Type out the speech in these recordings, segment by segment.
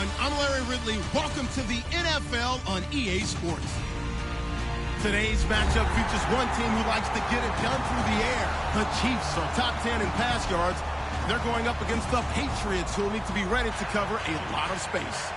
everyone. I'm Larry Ridley. Welcome to the NFL on EA Sports. Today's matchup features one team who likes to get it done through the air. The Chiefs are top 10 in pass yards. They're going up against the Patriots, who will need to be ready to cover a lot of space.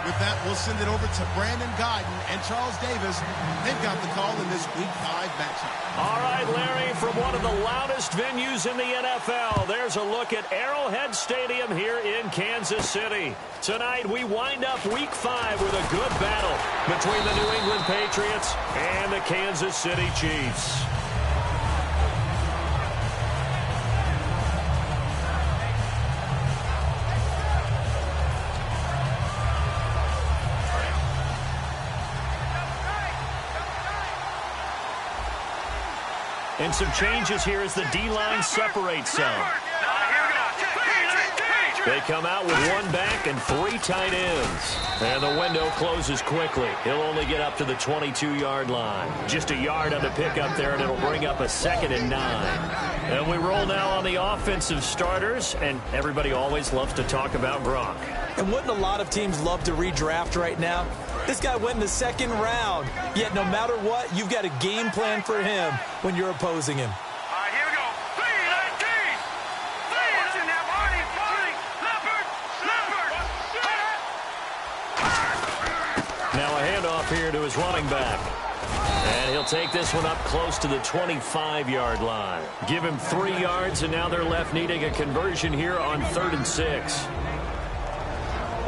With that, we'll send it over to Brandon Guyton and Charles Davis. They've got the call in this Week 5 matchup. All right, Larry, from one of the loudest venues in the NFL, there's a look at Arrowhead Stadium here in Kansas City. Tonight, we wind up Week 5 with a good battle between the New England Patriots and the Kansas City Chiefs. And some changes here as the D-line separates some. They come out with one back and 3 tight ends. And the window closes quickly. He'll only get up to the 22-yard line. Just a yard on the pickup there, and it'll bring up a 2nd and 9. And we roll now on the offensive starters, and everybody always loves to talk about Gronk. And wouldn't a lot of teams love to redraft right now? This guy went in the 2nd round. Yet no matter what, you've got a game plan for him when you're opposing him. All right, here we go. 3-19. What's in that body? Leopard. Now a handoff here to his running back. And he'll take this one up close to the 25-yard line. Give him 3 yards, and now they're left needing a conversion here on 3rd and 6.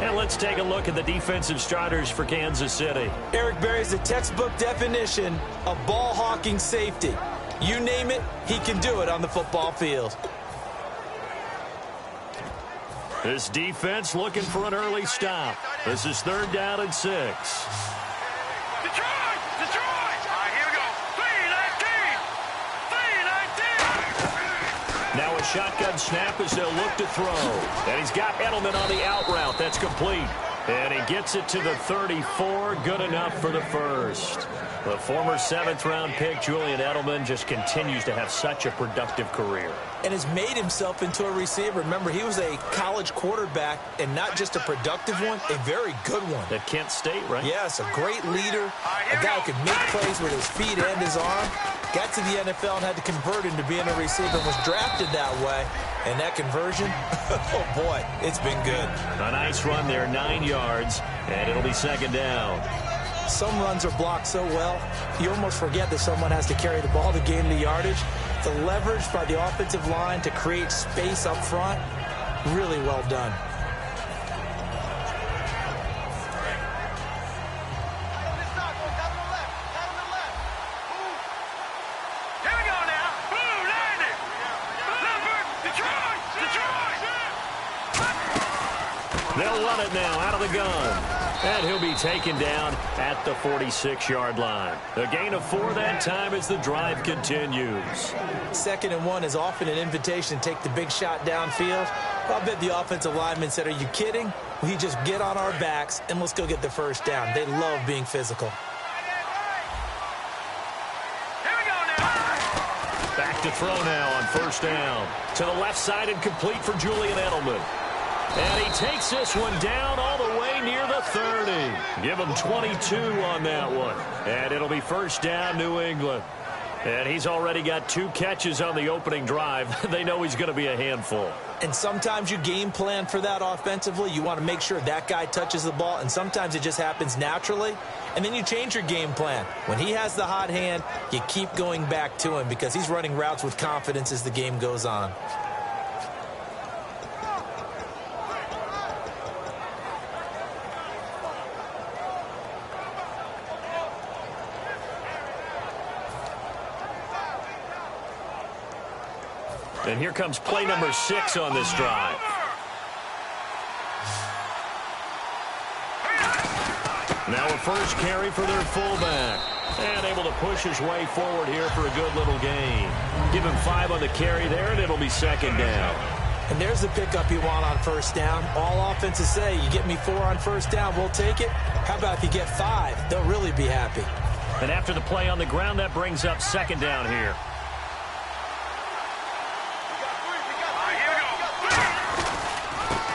And let's take a look at the defensive starters for Kansas City. Eric Berry's the textbook definition of ball-hawking safety. You name it, he can do it on the football field. This defense looking for an early stop. This is 3rd down and 6. Detroit! All right, here we go. 3-19. Now a shotgun snap as they'll look to throw. And he's got Edelman on the out route. That's complete. And he gets it to the 34. Good enough for the first. The former 7th-round pick, Julian Edelman, just continues to have such a productive career. And has made himself into a receiver. Remember, he was a college quarterback, and not just a productive one, a very good one. At Kent State, right? Yes, a great leader, a guy who could make plays with his feet and his arm. Got to the NFL and had to convert into being a receiver, was drafted that way. And that conversion, oh boy, it's been good. A nice run there, 9 yards, and it'll be 2nd down. Some runs are blocked so well, you almost forget that someone has to carry the ball to gain the yardage. The leverage by the offensive line to create space up front, really well done. Here we go now. Boom, landed. Leopard, Detroit. They'll run it now out of the gun. And he'll be taken down at the 46-yard line. A gain of 4 that time as the drive continues. 2nd and 1 is often an invitation to take the big shot downfield. I bet the offensive lineman said, are you kidding? We just get on our backs and let's go get the first down. They love being physical. Here we go now. Back to throw now on 1st down. To the left side and complete for Julian Edelman. And he takes this one down all the way near the 30. Give him 22 on that one. And it'll be 1st down, New England. And he's already got 2 catches on the opening drive. They know he's going to be a handful. And sometimes you game plan for that offensively. You want to make sure that guy touches the ball, and sometimes it just happens naturally. And then you change your game plan. When he has the hot hand, you keep going back to him because he's running routes with confidence as the game goes on. And here comes play number 6 on this drive. Now a first carry for their fullback. And able to push his way forward here for a good little gain. Give him 5 on the carry there, and it'll be 2nd down. And there's the pickup you want on 1st down. All offenses say, you get me 4 on 1st down, we'll take it. How about if you get 5? They'll really be happy. And after the play on the ground, that brings up 2nd down here.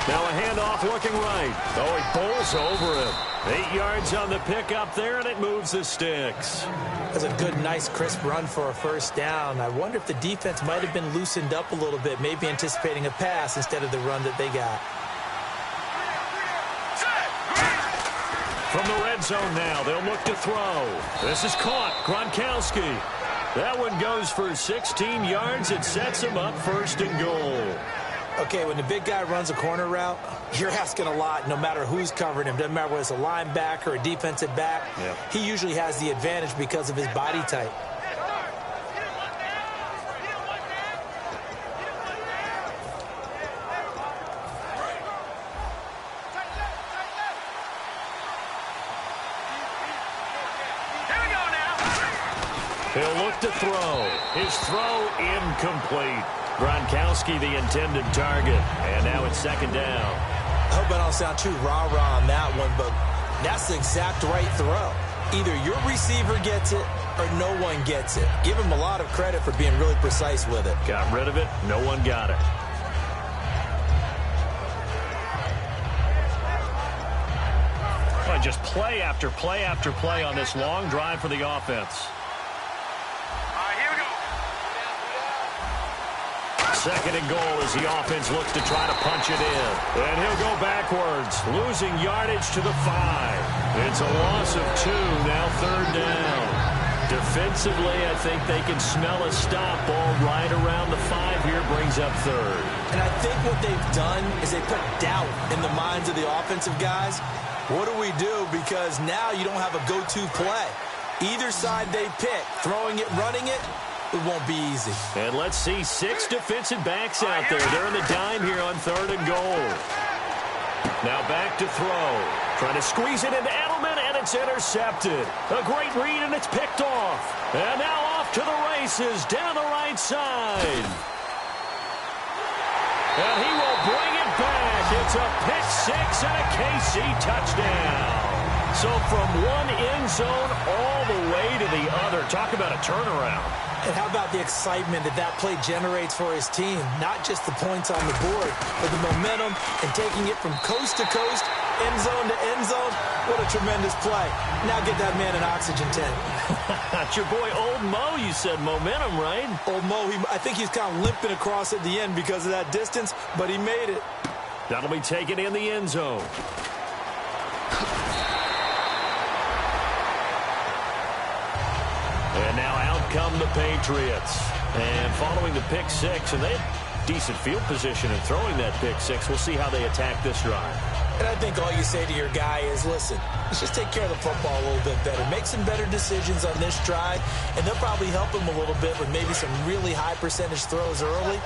Now a handoff looking right. Oh, he bowls over him. 8 yards on the pickup there, and it moves the sticks. That's a good, nice, crisp run for a first down. I wonder if the defense might have been loosened up a little bit, maybe anticipating a pass instead of the run that they got. From the red zone now, they'll look to throw. This is caught. Gronkowski. That one goes for 16 yards. It sets him up 1st and goal. Okay, when the big guy runs a corner route, you're asking a lot no matter who's covering him. Doesn't matter whether it's a linebacker or a defensive back. Yep. He usually has the advantage because of his body type. He'll look to throw. His throw incomplete. Gronkowski the intended target. And now it's 2nd down. I hope I don't sound too rah-rah on that one, but that's the exact right throw. Either your receiver gets it or no one gets it. Give him a lot of credit for being really precise with it. Got rid of it. No one got it. Well, just play after play after play on this long drive for the offense. 2nd and goal as the offense looks to try to punch it in. And he'll go backwards, losing yardage to the 5. It's a loss of 2, now 3rd down. Defensively, I think they can smell a stop. Ball right around the 5 here, brings up 3rd. And I think what they've done is they put doubt in the minds of the offensive guys. What do we do? Because now you don't have a go-to play. Either side they pick, throwing it, running it, it won't be easy. And let's see 6 defensive backs out there. They're in the dime here on 3rd and goal. Now back to throw. Trying to squeeze it into Edelman, and it's intercepted. A great read, and it's picked off. And now off to the races down the right side. And he will bring it back. It's a pick 6 and a KC touchdown. So from one end zone all the way to the other. Talk about a turnaround. And how about the excitement that that play generates for his team? Not just the points on the board, but the momentum and taking it from coast to coast, end zone to end zone. What a tremendous play. Now get that man an oxygen tank. That's your boy Old Mo. You said momentum, right? Old Mo, I think he's kind of limping across at the end because of that distance, but he made it. That'll be taken in the end zone. And now out come the Patriots. And following the pick 6, and they have decent field position in throwing that pick 6. We'll see how they attack this drive. And I think all you say to your guy is, listen, let's just take care of the football a little bit better. Make some better decisions on this drive, and they'll probably help him a little bit with maybe some really high percentage throws early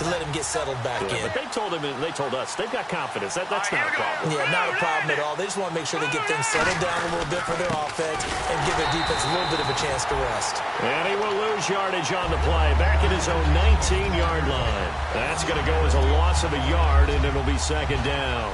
to let him get settled back in. But they told him, and they told us, they've got confidence. That's not a problem. Yeah, not a problem at all. They just want to make sure they get things settled down a little bit for their offense and give their defense a little bit of a chance to rest. And he will lose yardage on the play, back at his own 19-yard line. That's going to go as a loss of a yard, and it'll be 2nd down.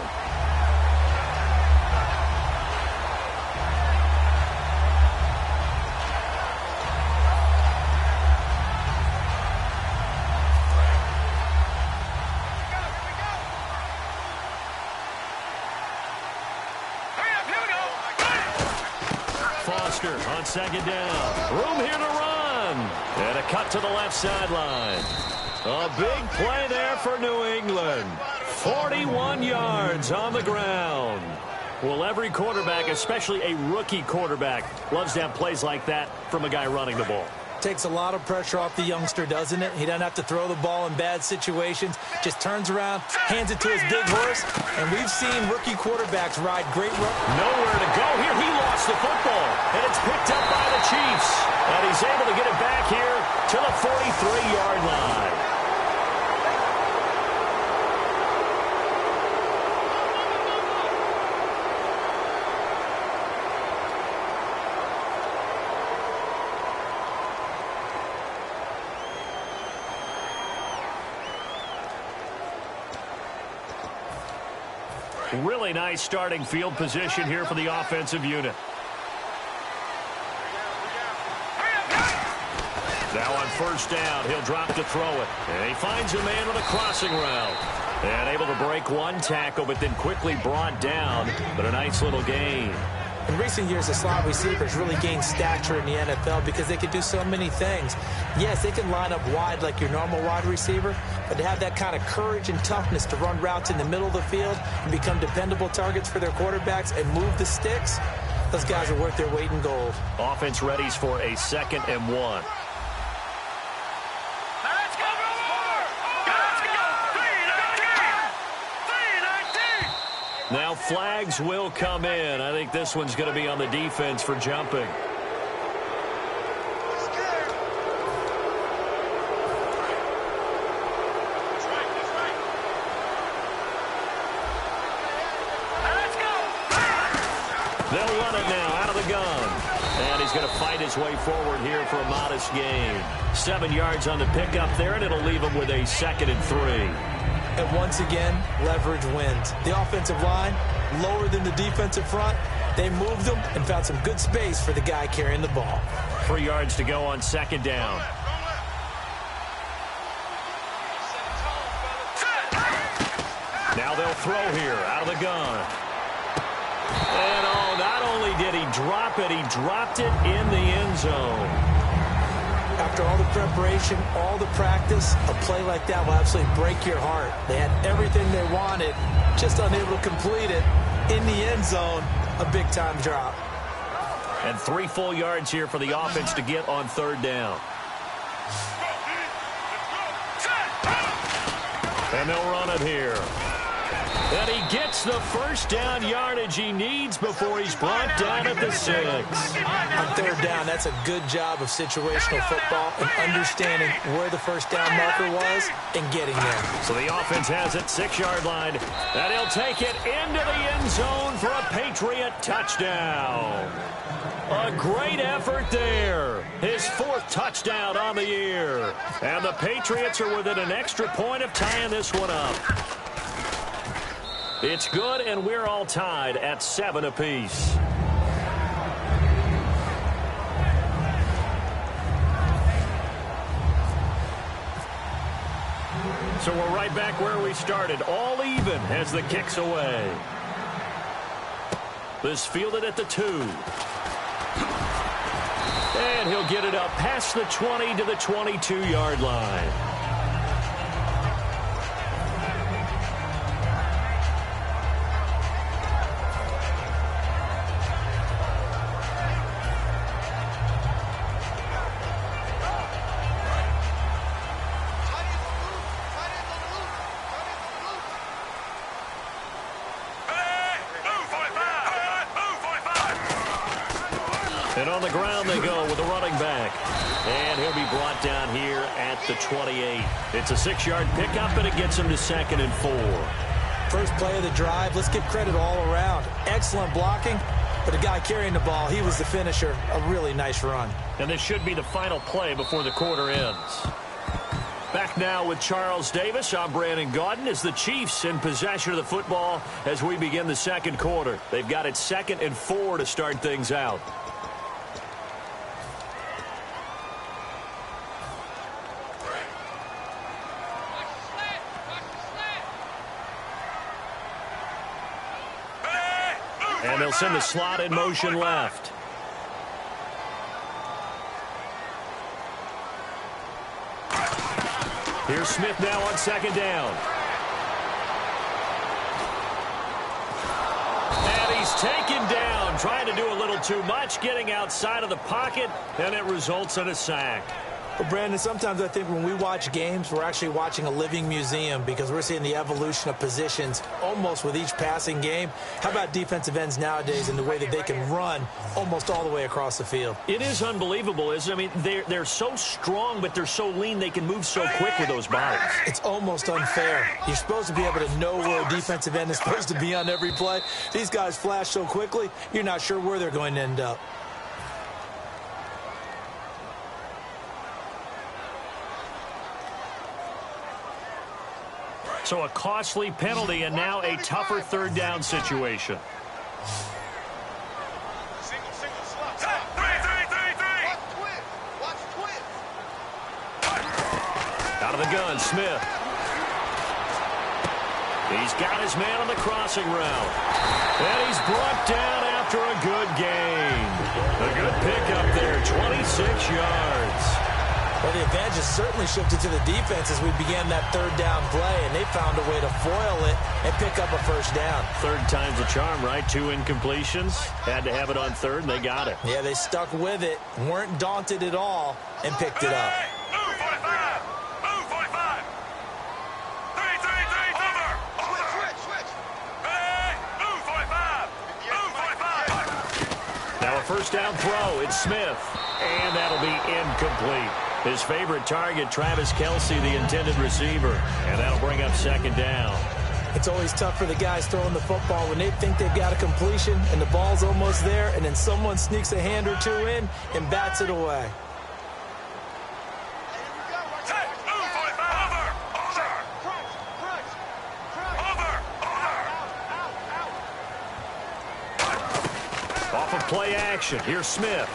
On 2nd down. Room here to run. And a cut to the left sideline. A big play there for New England. 41 yards on the ground. Well, every quarterback, especially a rookie quarterback, loves to have plays like that from a guy running the ball. Takes a lot of pressure off the youngster, doesn't it? He doesn't have to throw the ball in bad situations. Just turns around, hands it to his big horse. And we've seen rookie quarterbacks ride great run. Nowhere to go here. He lost the football. And it's picked up by the Chiefs. And he's able to get it back here to the 43-yard line. Really nice starting field position here for the offensive unit. Now on 1st down, he'll drop to throw it. And he finds a man with a crossing route. And able to break one tackle, but then quickly brought down. But a nice little gain. In recent years, the slot receivers really gained stature in the NFL because they can do so many things. Yes, they can line up wide like your normal wide receiver, but to have that kind of courage and toughness to run routes in the middle of the field and become dependable targets for their quarterbacks and move the sticks, those guys are worth their weight in gold. Offense readies for a 2nd and 1. Let's go! Let's go! 3-19! Now flags will come in. I think this one's going to be on the defense for jumping. They'll run it now out of the gun. And he's going to fight his way forward here for a modest gain. 7 yards on the pickup there, and it'll leave him with a 2nd and 3. And once again, leverage wins. The offensive line, lower than the defensive front. They moved them and found some good space for the guy carrying the ball. 3 yards to go on 2nd down. Now they'll throw here out of the gun. And oh, not only did he drop it, he dropped it in the end zone. After all the preparation, all the practice, a play like that will absolutely break your heart. They had everything they wanted, just unable to complete it. In the end zone, a big-time drop. And 3 full yards here for the offense to get on 3rd down. And they'll run it here. And he gets the 1st down yardage he needs before he's brought down at the 6. On 3rd down, that's a good job of situational football and understanding where the 1st down marker was and getting there. So the offense has it, 6-yard line, and he'll take it into the end zone for a Patriot touchdown. A great effort there. His 4th touchdown on the year. And the Patriots are within an extra point of tying this one up. It's good, and we're all tied at 7 apiece. So we're right back where we started, all even as the kick's away. This fielded at the 2. And he'll get it up past the 20 to the 22-yard line. And on the ground they go with the running back. And he'll be brought down here at the 28. It's a 6-yard pickup, and it gets him to 2nd and 4. First play of the drive, let's give credit all around. Excellent blocking, but the guy carrying the ball, he was the finisher. A really nice run. And this should be the final play before the quarter ends. Back now with Charles Davis. I'm Brandon Gaudin as the Chiefs in possession of the football as we begin the 2nd quarter. They've got it 2nd and 4 to start things out. And they'll send the slot in motion left. Here's Smith now on 2nd down. And he's taken down, trying to do a little too much, getting outside of the pocket, and it results in a sack. But, Brandon, sometimes I think when we watch games, we're actually watching a living museum because we're seeing the evolution of positions almost with each passing game. How about defensive ends nowadays and the way that they can run almost all the way across the field? It is unbelievable, isn't it? I mean, they're so strong, but they're so lean they can move so quick with those bodies. It's almost unfair. You're supposed to be able to know where a defensive end is supposed to be on every play. These guys flash so quickly, you're not sure where they're going to end up. So a costly penalty and now a tougher 3rd down situation. Out of the gun, Smith. He's got his man on the crossing route. And he's brought down after a good gain. A good pickup there, 26 yards. Well, the advantage has certainly shifted to the defense as we began that third down play, and they found a way to foil it and pick up a first down. Third time's a charm, right? 2 incompletions. Had to have it on third, and they got it. Yeah, they stuck with it, weren't daunted at all, and picked it up. Move 45. Move 45. 3, 3, 3, over. Switch. Hey, move 45. Move 45. Now a first down throw. It's Smith. And that'll be incomplete. His favorite target, Travis Kelce, the intended receiver. And that'll bring up second down. It's always tough for the guys throwing the football when they think they've got a completion and the ball's almost there, and then someone sneaks a hand or two in and bats it away. Off of play action, here's Smith.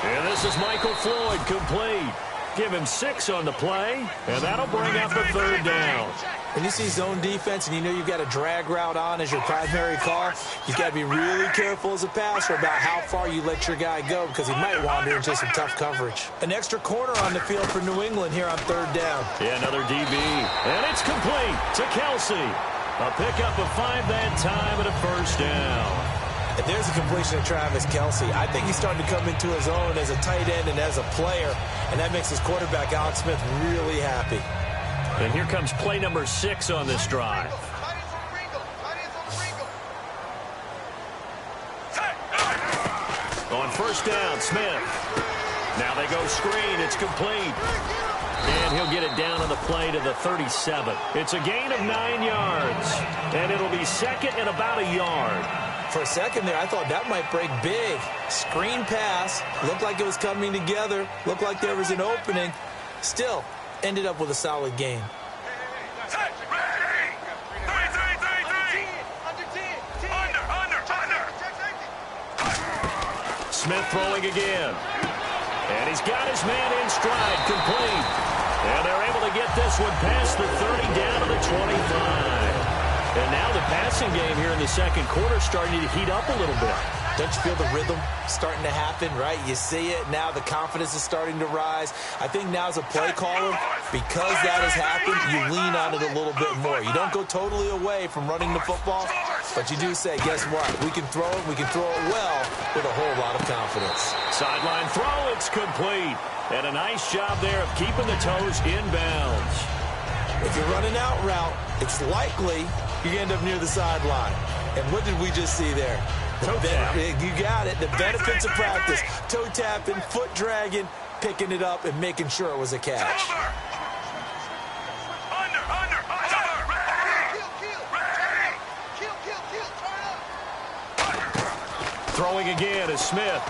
And this is Michael Floyd, complete. Give him 6 on the play, and that'll bring up a third down. When you see zone defense and you know you've got a drag route on as your primary call, you've got to be really careful as a passer about how far you let your guy go because he might wander into some tough coverage. An extra corner on the field for New England here on third down. Yeah, another DB. And it's complete to Kelce. A pickup of 5 that time and a first down. If there's a completion of Travis Kelce, I think he's starting to come into his own as a tight end and as a player, and that makes his quarterback, Alex Smith, really happy. And here comes play number 6 on this drive. On first down, Smith. Now they go screen. It's complete. And he'll get it down on the play to the 37. It's a gain of 9 yards. And it'll be second and about a yard. For a second there, I thought that might break big. Screen pass. Looked like it was coming together. Looked like there was an opening. Still, ended up with a solid gain. Smith throwing again. And he's got his man in stride, complete. And they're able to get this one past the 30 down to the 25. And now the passing game here in the second quarter starting to heat up a little bit. Don't you feel the rhythm starting to happen, right? You see it. Now the confidence is starting to rise. I think now as a play caller, because that has happened, you lean on it a little bit more. You don't go totally away from running the football, but you do say, guess what? We can throw it. We can throw it well with a whole lot of confidence. Sideline throw. It's complete. And a nice job there of keeping the toes inbounds. If you're running out route, it's likely you end up near the sideline. And what did we just see there? Toe tap. You got it. The benefits of practice. Toe tapping, foot dragging, picking it up, and making sure it was a catch. Throwing again is Smith.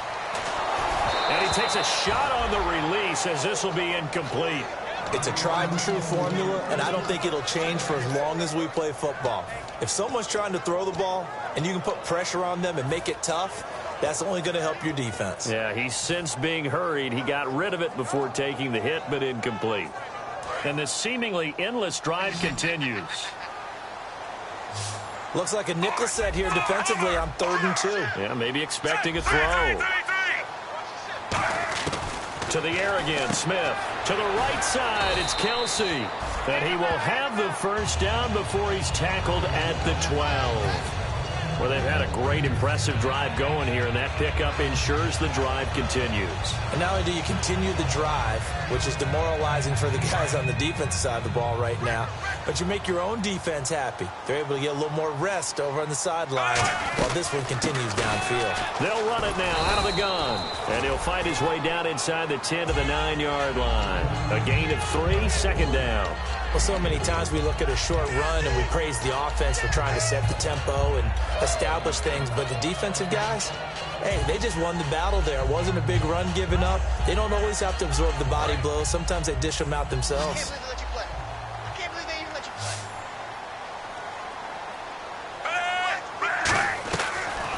And he takes a shot on the release as this will be incomplete. It's a tried and true formula, and I don't think it'll change for as long as we play football. If someone's trying to throw the ball and you can put pressure on them and make it tough, that's only going to help your defense. Yeah, he's since being hurried. He got rid of it before taking the hit, but incomplete. And this seemingly endless drive continues. Looks like a nickel set here defensively on 3rd and 2. Yeah, maybe expecting a throw. To the air again, Smith. To the right side, it's Kelce. And he will have the first down before he's tackled at the 12. Well, they've had a great, impressive drive going here, and that pickup ensures the drive continues. And not only do you continue the drive, which is demoralizing for the guys on the defensive side of the ball right now, but you make your own defense happy. They're able to get a little more rest over on the sidelines while this one continues downfield. They'll run it now out of the gun, and he'll fight his way down inside the 10 to the 9-yard line. A gain of 3, second down. Well, so many times we look at a short run and we praise the offense for trying to set the tempo and establish things, but the defensive guys, hey, they just won the battle there. It wasn't a big run given up. They don't always have to absorb the body blows. Sometimes they dish them out themselves. I can't believe they even let you play.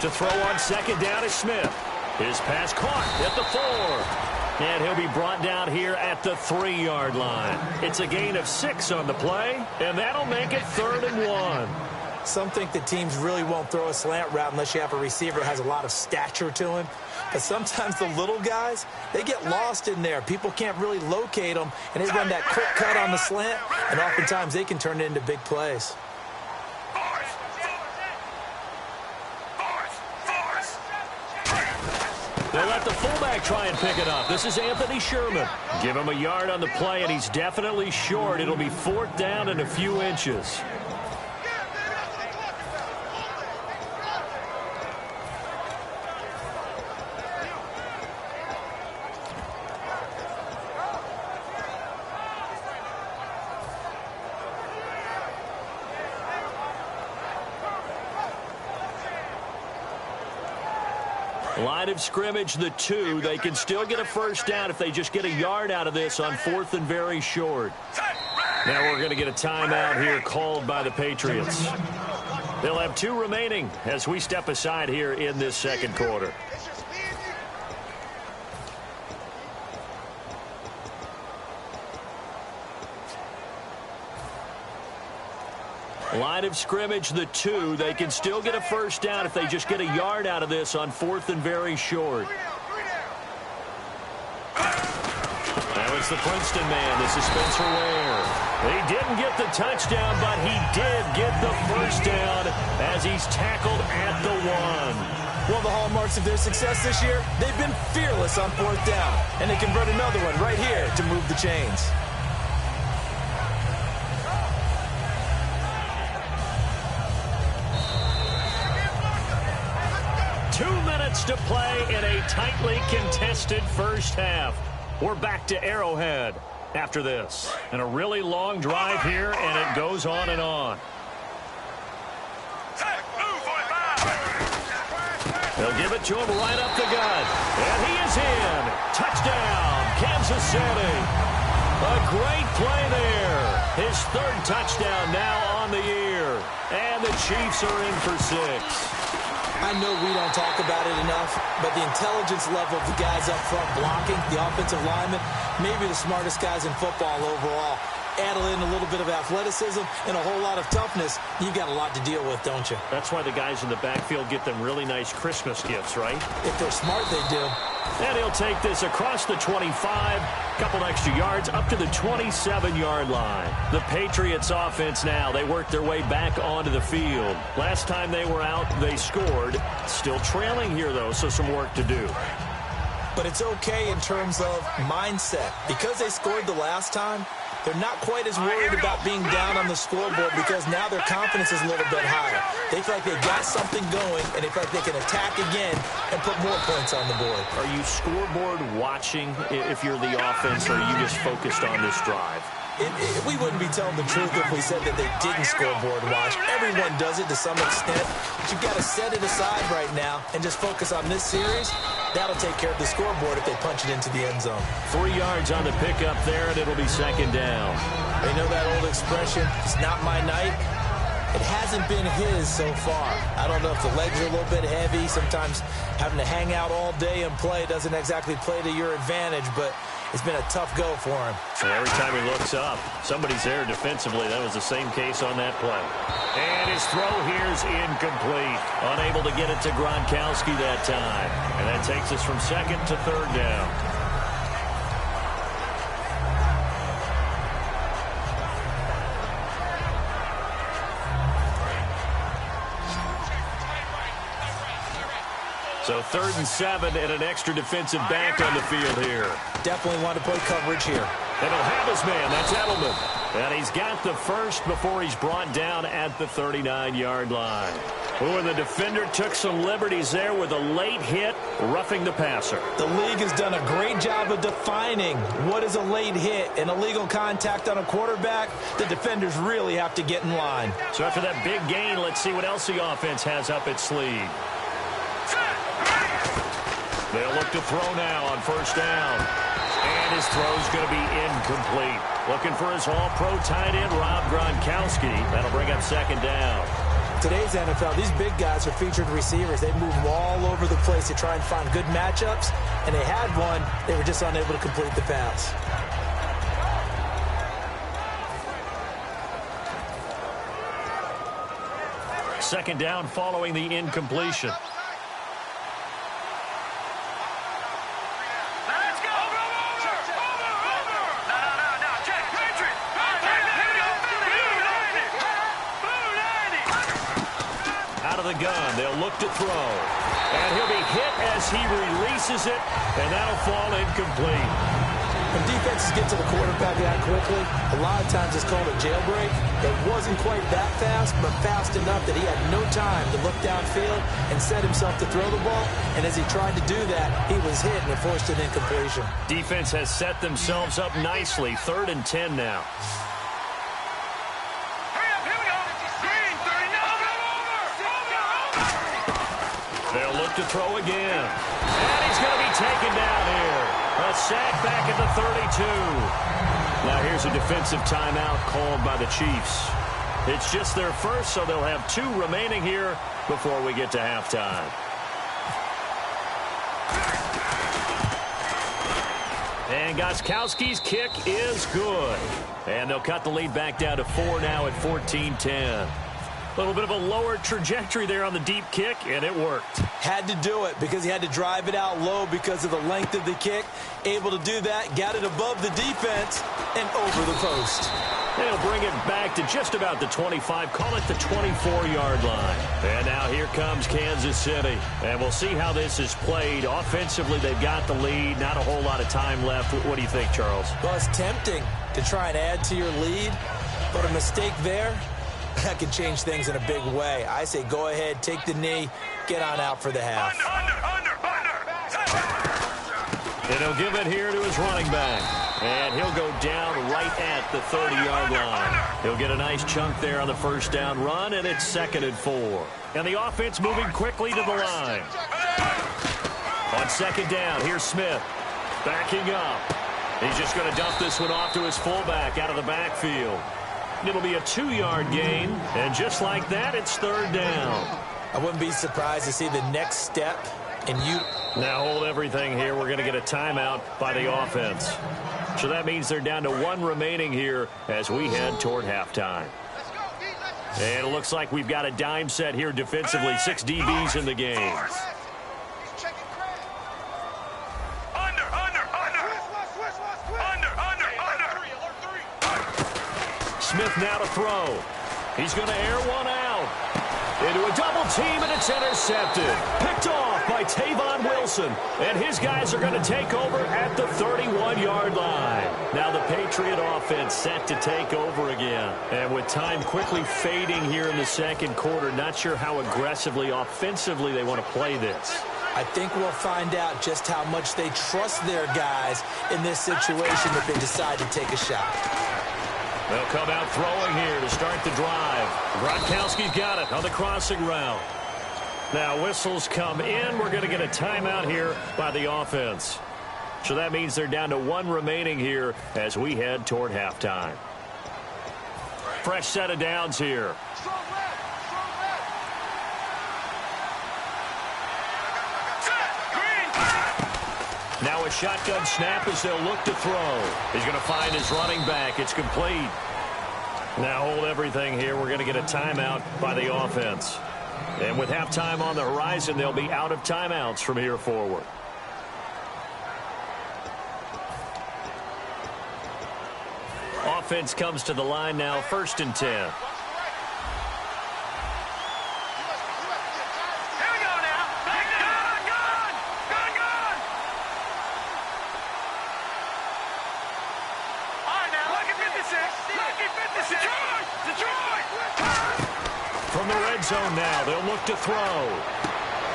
To throw on second down is Smith. His pass caught at the 4. And he'll be brought down here at the 3-yard line. It's a gain of 6 on the play, and that'll make it 3rd and 1. Some think that teams really won't throw a slant route unless you have a receiver that has a lot of stature to him. But sometimes the little guys, they get lost in there. People can't really locate them, and they run that quick cut on the slant, and oftentimes they can turn it into big plays. They'll let the fullback try and pick it up. This is Anthony Sherman. Give him a yard on the play, and he's definitely short. It'll be 4th down and a few inches. Line of scrimmage, the 2. They can still get a 1st down if they just get a yard out of this on 4th and very short. Now we're going to get a timeout here called by the Patriots. They'll have 2 remaining as we step aside here in this 2nd quarter. Line of scrimmage, the 2. They can still get a 1st down if they just get a yard out of this on 4th and very short. That was the Princeton man. This is Spencer Ware. He didn't get the touchdown, but he did get the 1st down as he's tackled at the 1. One of the hallmarks of their success this year, they've been fearless on 4th down, and they convert another one right here to move the chains. 2 minutes to play in a tightly contested first half. We're back to Arrowhead after this. And a really long drive here, and it goes on and on. They'll give it to him right up the gut. And he is in. Touchdown, Kansas City. A great play there. His 3rd touchdown now on the year. And the Chiefs are in for 6. I know we don't talk about it enough, but the intelligence level of the guys up front blocking, the offensive linemen, maybe the smartest guys in football overall. Add in a little bit of athleticism and a whole lot of toughness, you've got a lot to deal with, don't you? That's why the guys in the backfield get them really nice Christmas gifts, right? If they're smart, they do. And he'll take this across the 25, couple extra yards, up to the 27-yard line. The Patriots offense now, they work their way back onto the field. Last time they were out, they scored. Still trailing here, though, so some work to do. But it's okay in terms of mindset. Because they scored the last time, they're not quite as worried about being down on the scoreboard because now their confidence is a little bit higher. They feel like they got something going, and they feel like they can attack again and put more points on the board. Are you scoreboard watching if you're the offense, or are you just focused on this drive? We wouldn't be telling the truth if we said that they didn't scoreboard watch. Everyone does it to some extent, but you've got to set it aside right now and just focus on this series. That'll take care of the scoreboard if they punch it into the end zone. 3 yards on the pickup there, and it'll be 2nd down. They know that old expression, it's not my night. It hasn't been his so far. I don't know if the legs are a little bit heavy. Sometimes having to hang out all day and play doesn't exactly play to your advantage, but it's been a tough go for him. So every time he looks up, somebody's there defensively. That was the same case on that play. And his throw here's incomplete. Unable to get it to Gronkowski that time. And that takes us from 2nd to 3rd down. So 3rd and 7 and an extra defensive back on the field here. Definitely want to play coverage here. And he'll have his man. That's Edelman. And he's got the 1st before he's brought down at the 39-yard line. Oh, and the defender took some liberties there with a late hit, roughing the passer. The league has done a great job of defining what is a late hit. An illegal contact on a quarterback, the defenders really have to get in line. So after that big gain, let's see what else the offense has up its sleeve. They'll look to throw now on 1st down. And his throw's going to be incomplete. Looking for his all-pro tight end, Rob Gronkowski. That'll bring up 2nd down. Today's NFL, these big guys are featured receivers. They move all over the place to try and find good matchups, and they had one. They were just unable to complete the pass. Second down following the incompletion. Let's go. Over. No. Check. Patriot. Out of the gun, they'll look to throw. And he'll be hit as he releases it, and that'll fall incomplete. When defenses get to the quarterback that quickly, a lot of times it's called a jailbreak. It wasn't quite that fast, but fast enough that he had no time to look downfield and set himself to throw the ball. And as he tried to do that, he was hit and it forced an incompletion. Defense has set themselves up nicely. 3rd and 10 now. Hurry up, here we go. Green, 30, no. They'll look to throw again. And he's going to be taken down here. A sack back at the 32. Now here's a defensive timeout called by the Chiefs. It's just their first, so they'll have 2 remaining here before we get to halftime. And Gostkowski's kick is good. And they'll cut the lead back down to 4 now at 14-10. A little bit of a lower trajectory there on the deep kick, and it worked. Had to do it because he had to drive it out low because of the length of the kick. Able to do that, got it above the defense, and over the post. They'll bring it back to just about the 25, call it the 24-yard line. And now here comes Kansas City. And we'll see how this is played. Offensively, they've got the lead. Not a whole lot of time left. What do you think, Charles? Well, it's tempting to try and add to your lead, but a mistake there, that could change things in a big way. I say go ahead, take the knee, get on out for the half. And he'll give it here to his running back. And he'll go down right at the 30-yard line. He'll get a nice chunk there on the first down run, and it's 2nd and 4. And the offense moving quickly to the line. On 2nd down, here's Smith. Backing up. He's just going to dump this one off to his fullback out of the backfield. It'll be a 2-yard gain, and just like that, it's 3rd down. I wouldn't be surprised to see the next step in you. Now hold everything here. We're going to get a timeout by the offense. So that means they're down to 1 remaining here as we head toward halftime. And it looks like we've got a dime set here defensively. 6 DBs in the game. Smith now to throw. He's going to air one out. Into a double team, and it's intercepted. Picked off by Tavon Wilson. And his guys are going to take over at the 31-yard line. Now the Patriot offense set to take over again. And with time quickly fading here in the second quarter, not sure how aggressively, offensively they want to play this. I think we'll find out just how much they trust their guys in this situation if they decide to take a shot. They'll come out throwing here to start the drive. Gronkowski's got it on the crossing route. Now whistles come in. We're going to get a timeout here by the offense. So that means they're down to 1 remaining here as we head toward halftime. Fresh set of downs here. Now a shotgun snap as they'll look to throw. He's going to find his running back. It's complete. Now hold everything here. We're going to get a timeout by the offense. And with halftime on the horizon, they'll be out of timeouts from here forward. Offense comes to the line now, 1st and 10. From the red zone now, they'll look to throw.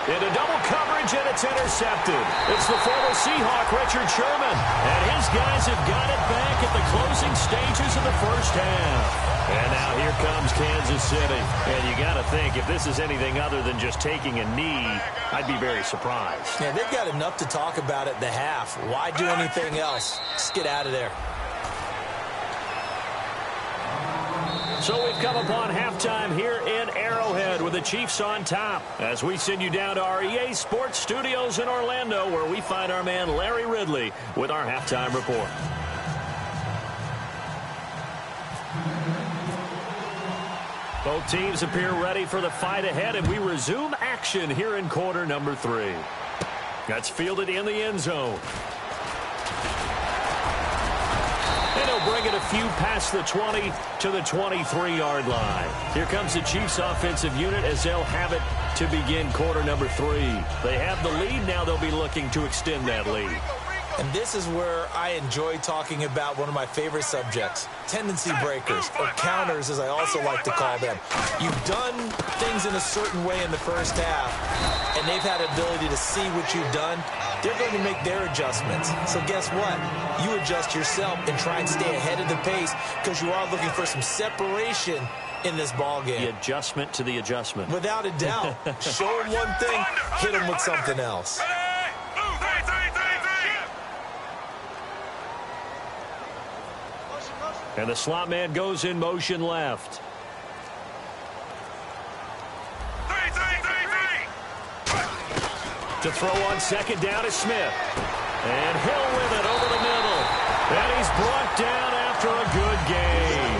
Into double coverage, and it's intercepted. It's the former Seahawk, Richard Sherman. And his guys have got it back at the closing stages of the first half. And now here comes Kansas City. And you got to think, if this is anything other than just taking a knee, I'd be very surprised. Yeah, they've got enough to talk about at the half. Why do anything else? Just get out of there. So we've come upon halftime here in Arrowhead with the Chiefs on top as we send you down to our EA Sports Studios in Orlando where we find our man Larry Ridley with our halftime report. Both teams appear ready for the fight ahead, and we resume action here in quarter number 3. That's fielded in the end zone. And he'll bring it a few past the 20 to the 23-yard line. Here comes the Chiefs offensive unit as they'll have it to begin quarter number 3. They have the lead. Now they'll be looking to extend that lead. And this is where I enjoy talking about one of my favorite subjects, tendency breakers, or counters as I also like to call them. You've done things in a certain way in the first half, and they've had ability to see what you've done. They're going to make their adjustments. So guess what? You adjust yourself and try and stay ahead of the pace because you are looking for some separation in this ball game. The adjustment to the adjustment. Without a doubt. Show them one thing, hit them with something else. And the slot man goes in motion left. To throw on second down is Smith. And he'll win it over the middle. And he's brought down after a good gain.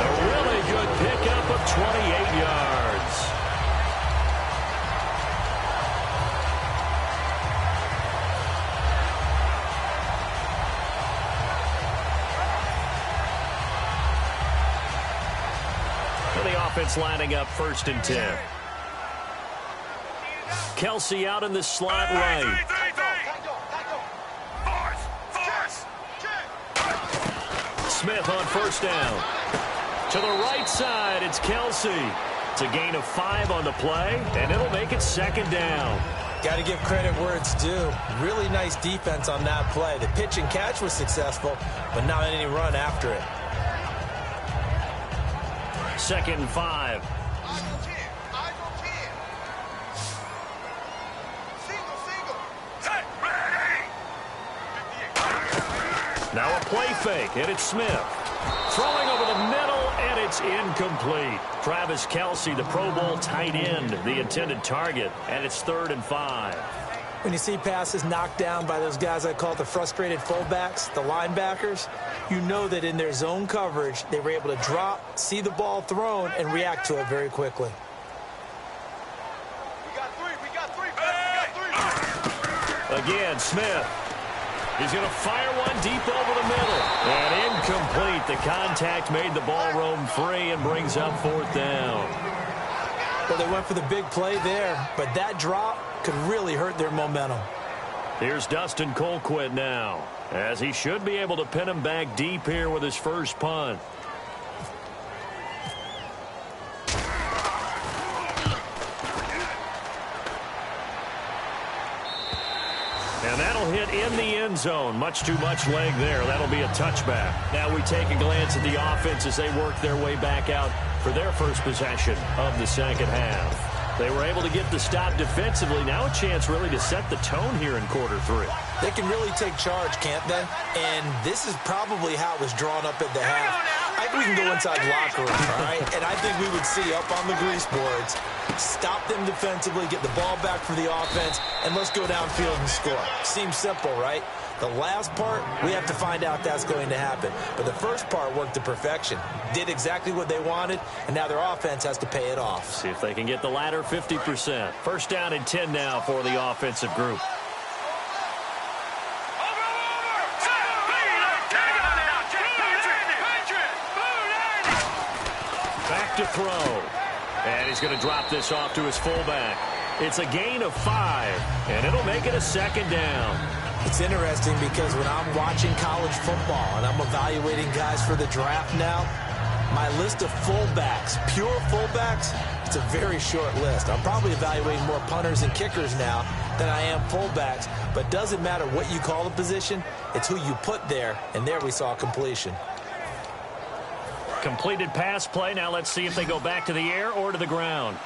A really good pickup of 28 yards. Offense lining up 1st and 10. Kelsey out in the slot right. Smith on 1st down. To the right side, it's Kelsey. It's a gain of 5 on the play, and it'll make it 2nd down. Got to give credit where it's due. Really nice defense on that play. The pitch and catch was successful, but not any run after it. 2nd and 5. Now a play fake, and it's Smith. Throwing over the middle, and it's incomplete. Travis Kelsey, the Pro Bowl tight end, the intended target, and it's 3rd and 5. When you see passes knocked down by those guys I call the frustrated fullbacks, the linebackers, you know that in their zone coverage, they were able to drop, see the ball thrown, and react to it very quickly. We got three. Again, Smith. He's going to fire one deep over the middle. And incomplete. The contact made the ball roam free and brings up 4th down. Well, they went for the big play there, but that drop could really hurt their momentum. Here's Dustin Colquitt now, as he should be able to pin him back deep here with his first punt. And that'll hit in the end zone. Much too much leg there. That'll be a touchback. Now we take a glance at the offense as they work their way back out for their first possession of the second half. They were able to get the stop defensively. Now a chance really to set the tone here in quarter 3. They can really take charge, can't they? And this is probably how it was drawn up at the half. I think we can go inside the locker room, all right? And I think we would see up on the grease boards, stop them defensively, get the ball back for the offense, and let's go downfield and score. Seems simple, right? The last part, we have to find out that's going to happen. But the first part worked to perfection. Did exactly what they wanted, and now their offense has to pay it off. See if they can get the latter 50%. 1st down and 10 now for the offensive group. Back to throw. And he's going to drop this off to his fullback. It's a gain of 5, and it'll make it a 2nd down. It's interesting because when I'm watching college football and I'm evaluating guys for the draft now, my list of fullbacks, pure fullbacks, it's a very short list. I'm probably evaluating more punters and kickers now than I am fullbacks, but it doesn't matter what you call the position, it's who you put there, and there we saw completion. Completed pass play. Now let's see if they go back to the air or to the ground.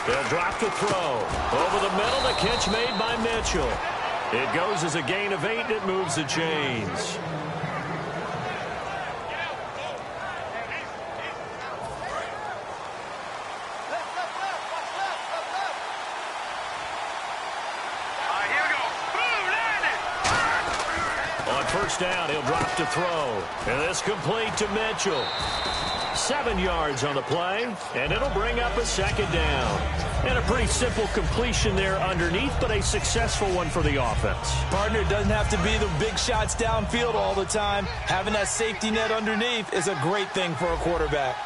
They'll drop to throw. Over the middle, the catch made by Mitchell. It goes as a gain of 8, and it moves the chains. On first down, he'll drop to throw. And this complete to Mitchell. 7 yards on the play, and it'll bring up a second down. And a pretty simple completion there underneath, but a successful one for the offense. Partner, it doesn't have to be the big shots downfield all the time. Having that safety net underneath is a great thing for a quarterback.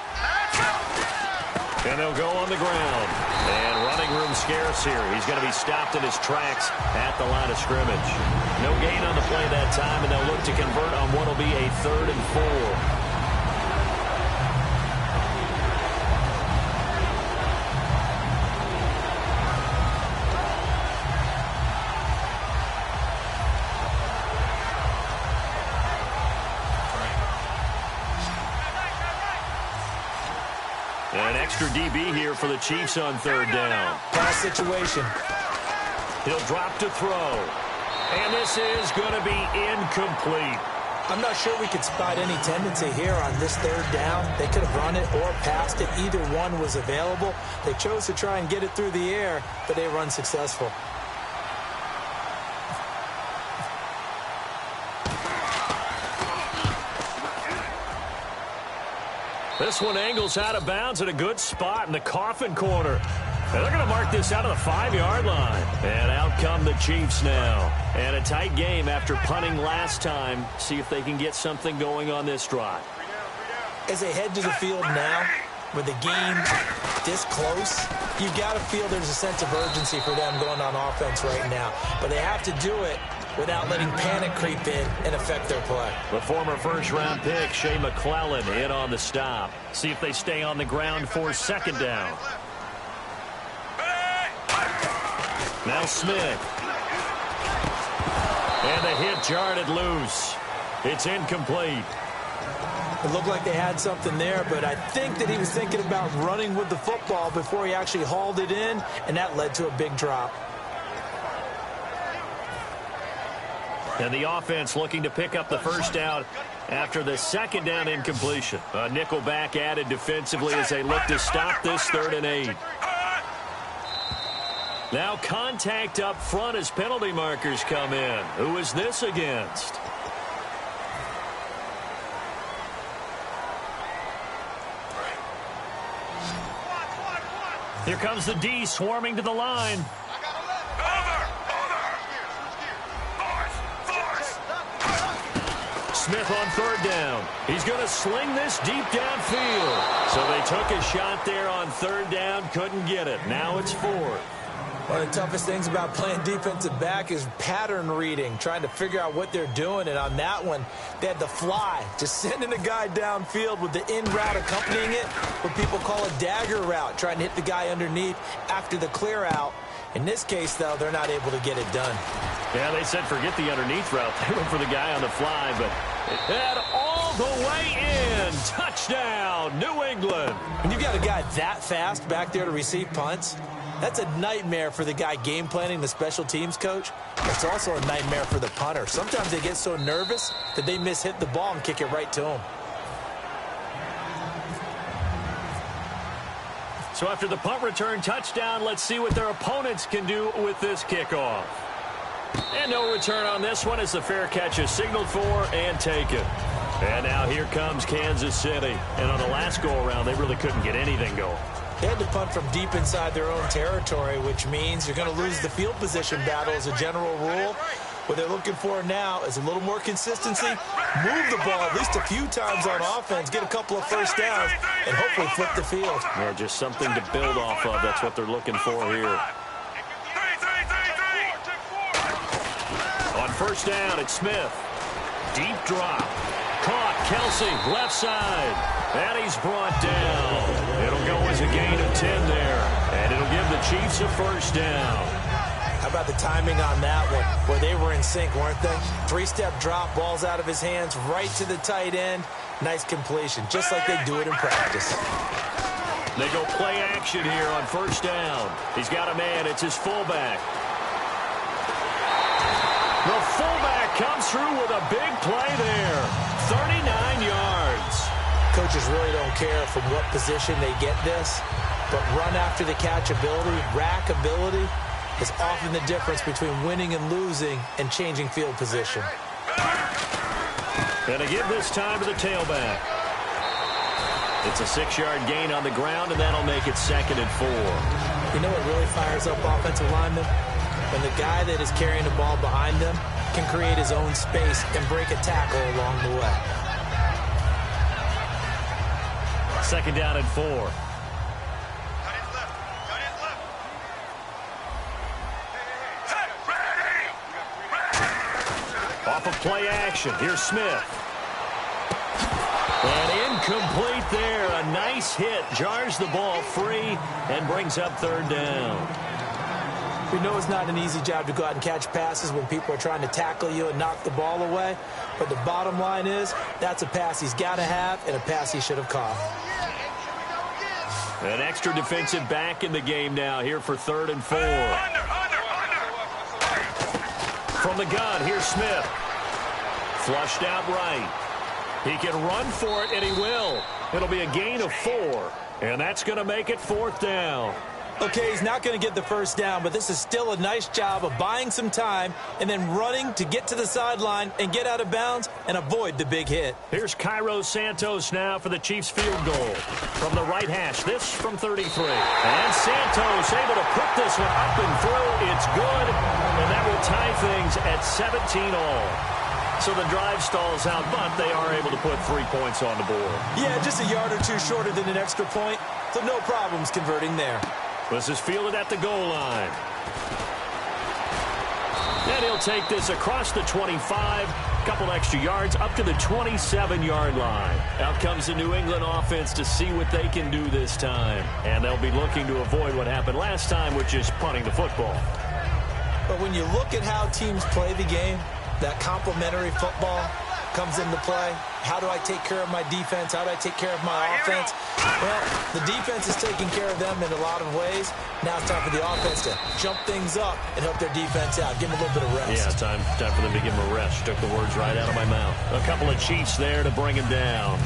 And they'll go on the ground. And running room scarce here. He's going to be stopped in his tracks at the line of scrimmage. No gain on the play that time, and they'll look to convert on what will be a 3rd and 4. An extra DB here for the Chiefs on 3rd down. Pass situation. He'll drop to throw. And this is going to be incomplete. I'm not sure we could spot any tendency here on this 3rd down. They could have run it or passed it. Either one was available. They chose to try and get it through the air, but they run successful. This one angles out of bounds at a good spot in the coffin corner. And they're going to mark this out of the 5-yard line. And out come the Chiefs now. And a tight game after punting last time. See if they can get something going on this drive. As they head to the field now, with the game this close, you've got to feel there's a sense of urgency for them going on offense right now. But they have to do it without letting panic creep in and affect their play. The former first-round pick, Shea McClellan, in on the stop. See if they stay on the ground for 2nd down. Now Smith. And the hit jarred loose. It's incomplete. It looked like they had something there, but I think that he was thinking about running with the football before he actually hauled it in, and that led to a big drop. And the offense looking to pick up the 1st down after the 2nd down incompletion. A nickel back added defensively as they look to stop this 3rd and 8. Now contact up front as penalty markers come in. Who is this against? Here comes the D swarming to the line. Smith on 3rd down. He's going to sling this deep downfield. So they took a shot there on 3rd down, couldn't get it. Now it's 4th. One of the toughest things about playing defensive back is pattern reading, trying to figure out what they're doing. And on that one, they had the fly, just sending a guy downfield with the in route accompanying it, what people call a dagger route, trying to hit the guy underneath after the clear out. In this case, though, they're not able to get it done. Yeah, they said forget the underneath route. They went for the guy on the fly, but it had all the way in. Touchdown, New England. When you've got a guy that fast back there to receive punts, that's a nightmare for the guy game planning, the special teams coach. It's also a nightmare for the punter. Sometimes they get so nervous that they mishit the ball and kick it right to him. So after the punt return touchdown, let's see what their opponents can do with this kickoff. And no return on this one as the fair catch is signaled for and taken. And now here comes Kansas City. And on the last go-around, they really couldn't get anything going. They had to punt from deep inside their own territory, which means you're going to lose the field position battle as a general rule. What they're looking for now is a little more consistency, move the ball at least a few times on offense, get a couple of 1st downs, and hopefully flip the field. Yeah, just something to build off of. That's what they're looking for here. On 1st down, it's Smith. Deep drop. Caught. Kelsey, left side. And he's brought down. It'll go as a gain of 10 there. And it'll give the Chiefs a 1st down. How about the timing on that one, where they were in sync, weren't they? 3-step drop, balls out of his hands, right to the tight end. Nice completion, just like they do it in practice. They go play action here on first down. He's got a man. It's his fullback. The fullback comes through with a big play there. 39 yards. Coaches really don't care from what position they get this, but run after the catch ability, rack ability, is often the difference between winning and losing and changing field position. And to give this time to the tailback. It's a 6-yard gain on the ground, and that'll make it 2nd and 4. You know what really fires up offensive linemen? When the guy that is carrying the ball behind them can create his own space and break a tackle along the way. 2nd down and 4. Off of play action. Here's Smith. And incomplete there. A nice hit. Jars the ball free and brings up 3rd down. We know it's not an easy job to go out and catch passes when people are trying to tackle you and knock the ball away. But the bottom line is that's a pass he's got to have and a pass he should have caught. An extra defensive back in the game now here for 3rd and 4. From the gun, here's Smith. Flushed out right. He can run for it, and he will. It'll be a gain of 4, and that's going to make it 4th down. Okay, he's not going to get the first down, but this is still a nice job of buying some time and then running to get to the sideline and get out of bounds and avoid the big hit. Here's Cairo Santos now for the Chiefs field goal. From the right hash, this from 33. And Santos able to put this one up and through. It's good, and that will tie things at 17 all. So the drive stalls out, but they are able to put 3 points on the board. Yeah, just a yard or two shorter than an extra point, so no problems converting there. This is fielded at the goal line. And he'll take this across the 25, couple extra yards up to the 27-yard line. Out comes the New England offense to see what they can do this time. And they'll be looking to avoid what happened last time, which is punting the football. But when you look at how teams play the game, that complementary football comes into play. How do I take care of my defense? How do I take care of my offense? Well, the defense is taking care of them in a lot of ways. Now it's time for the offense to jump things up and help their defense out. Give them a little bit of rest. Yeah, time for them to give them a rest. Took the words right out of my mouth. A couple of Chiefs there to bring him down.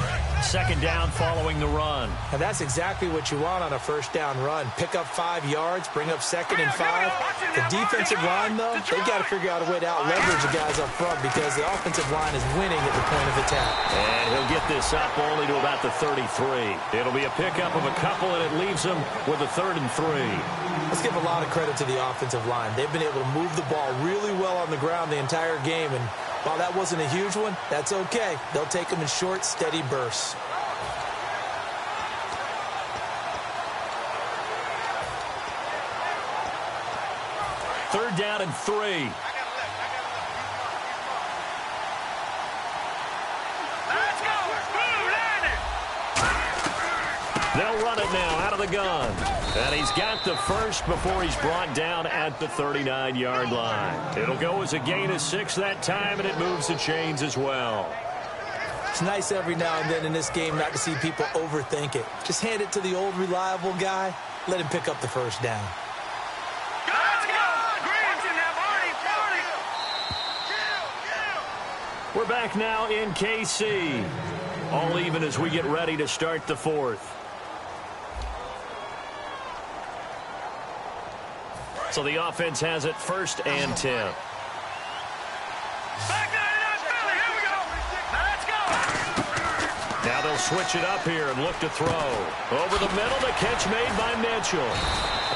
2nd down following the run. And that's exactly what you want on a first down run. Pick up 5 yards, bring up 2nd and 5. The defensive line, though, they've got to figure out a way to out-leverage the guys up front because the offensive line is winning at the point of attack. And he'll get this up only to about the 33. It'll be a pickup of a couple, and it leaves him with a 3rd and 3. Let's give a lot of credit to the offensive line. They've been able to move the ball really well on the ground the entire game, and while that wasn't a huge one, that's okay. They'll take them in short, steady bursts. Third down and 3. They'll run it now out of the gun. And he's got the first before he's brought down at the 39-yard line. It'll go as a gain of 6 that time, and it moves the chains as well. It's nice every now and then in this game not to see people overthink it. Just hand it to the old reliable guy. Let him pick up the first down. We're back now in KC. All even as we get ready to start the 4th. So the offense has it 1st and 10. Now they'll switch it up here and look to throw. Over the middle, the catch made by Mitchell.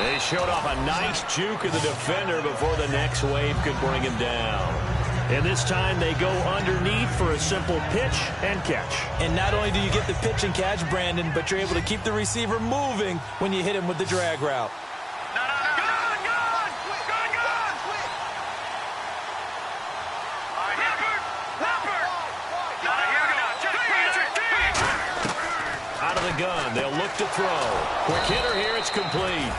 They showed off a nice juke of the defender before the next wave could bring him down. And this time they go underneath for a simple pitch and catch. And not only do you get the pitch and catch, Brandon, but you're able to keep the receiver moving when you hit him with the drag route. Out of the gun, they'll look to throw. Quick hitter here, it's complete.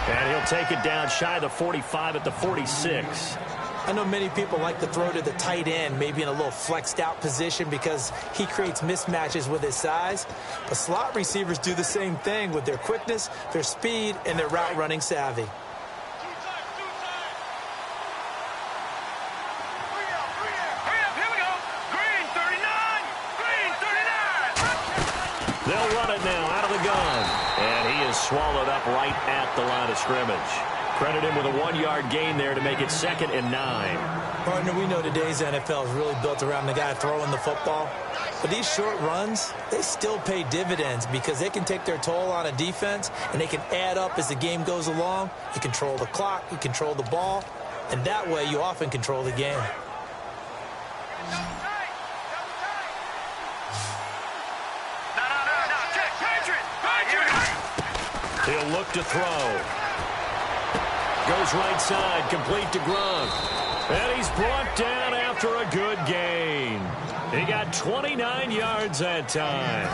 And he'll take it down shy of the 45 at the 46. I know many people like to throw to the tight end, maybe in a little flexed out position because he creates mismatches with his size. But slot receivers do the same thing with their quickness, their speed, and their route running savvy. They'll run it now out of the gun. And he is swallowed up right at the line of scrimmage. Credit him with a 1-yard gain there to make it 2nd and 9. Partner, we know today's NFL is really built around the guy throwing the football. But these short runs, they still pay dividends because they can take their toll on a defense and they can add up as the game goes along. You control the clock, you control the ball, and that way you often control the game. He'll look to throw. Goes right side, complete to Gronk. And he's brought down after a good gain. He got 29 yards that time.